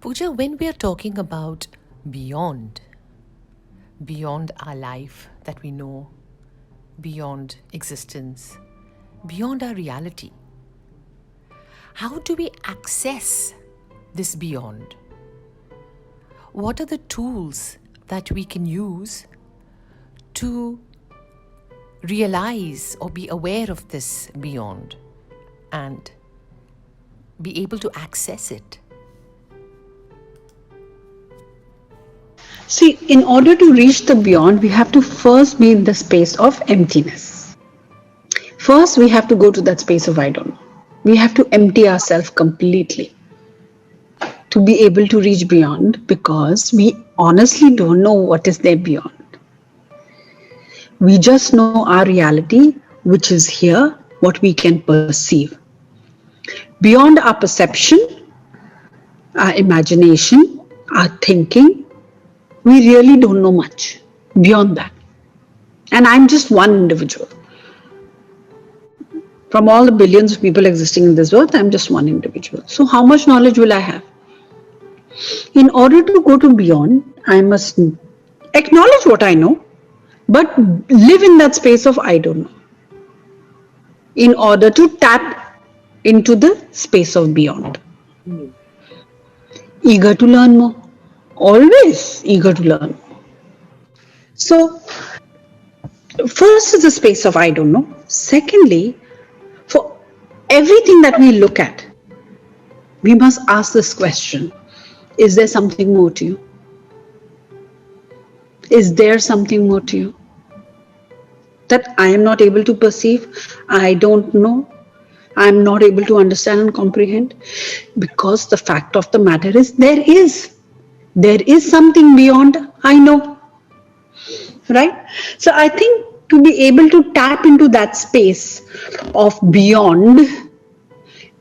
Pooja, when we are talking about beyond, beyond our life that we know, beyond existence, beyond our reality, how do we access this beyond? What are the tools that we can use to realize or be aware of this beyond and be able to access it? See, in order to reach the beyond, we have to first be in the space of emptiness. First, we have to go to that space of I don't know. We have to empty ourselves completely to be able to reach beyond because we honestly don't know what is there beyond. We just know our reality, which is here, what we can perceive. Beyond our perception, our imagination, our thinking, we really don't know much beyond that. And I'm just one individual. From all the billions of people existing in this world, I'm just one individual. So, how much knowledge will I have? In order to go to beyond, I must acknowledge what I know, but live in that space of I don't know. In order to tap into the space of beyond. Eager to learn more. Always eager to learn. So, first is the space of I don't know. Secondly, for everything that we look at, we must ask this question: is there something more to you? Is there something more to you that I am not able to perceive? I don't know. I am not able to understand and comprehend. Because the fact of the matter is, there is something beyond I know. Right? So I think to be able to tap into that space of beyond,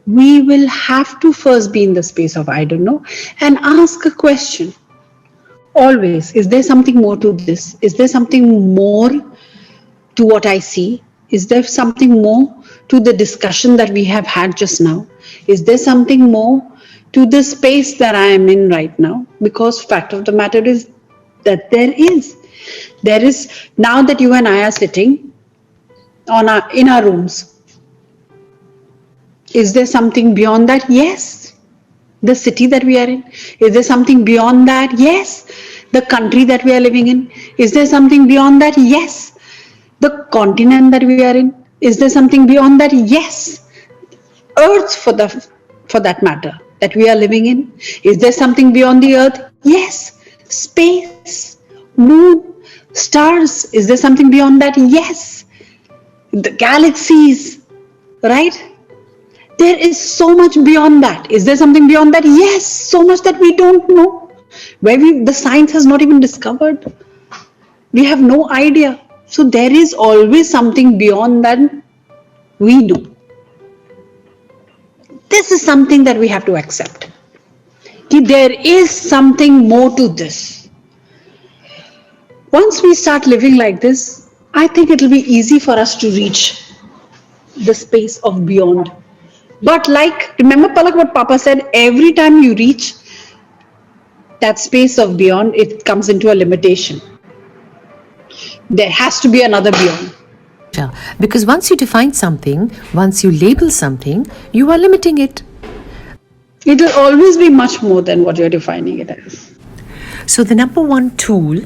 we will have to first be in the space of I don't know and ask a question. Always, is there something more to this? Is there something more to what I see? Is there something more to the discussion that we have had just now? Is there something more to the space that I am in right now? Because fact of the matter is that there is. Now that you and I are sitting in our rooms. Is there something beyond that? Yes. The city that we are in. Is there something beyond that? Yes. The country that we are living in. Is there something beyond that? Yes. The continent that we are in. Is there something beyond that? Yes. Earth for that matter that we are living in. Is there something beyond the earth? Yes. Space, moon, stars. Is there something beyond that? Yes. The galaxies, right? There is so much beyond that. Is there something beyond that? Yes, so much that we don't know. The science has not even discovered. We have no idea. So there is always something beyond that we do. This is something that we have to accept. There is something more to this. Once we start living like this, I think it will be easy for us to reach the space of beyond. But remember Palak what Papa said, every time you reach that space of beyond, it comes into a limitation. There has to be another beyond. Because once you define something, once you label something, you are limiting it. It will always be much more than what you're defining it as. So the number one tool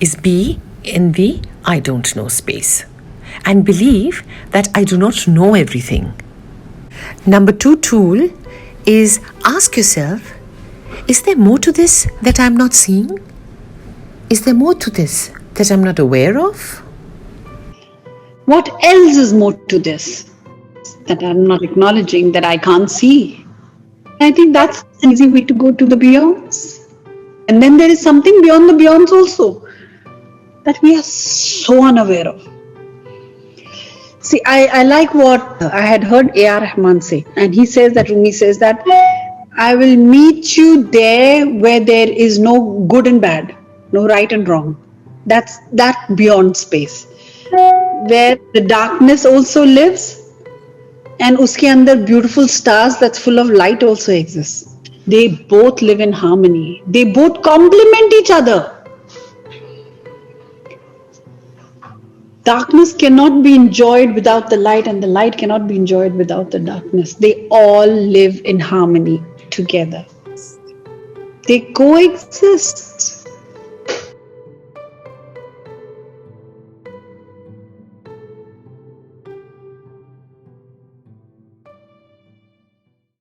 is be in the I don't know space and believe that I do not know everything. Number two tool is ask yourself, is there more to this that I'm not seeing? Is there more to this that I'm not aware of? What else is more to this that I'm not acknowledging, that I can't see? I think that's an easy way to go to the beyonds. And then there is something beyond the beyonds also that we are so unaware of. See, I like what I had heard A.R. Rahman say, and he says that, Rumi says that, I will meet you there where there is no good and bad, no right and wrong. That's that beyond space, where the darkness also lives, and uske andar beautiful stars that's full of light also exists. They both live in harmony. They both complement each other. Darkness cannot be enjoyed without the light, and the light cannot be enjoyed without the darkness. They all live in harmony together. They coexist.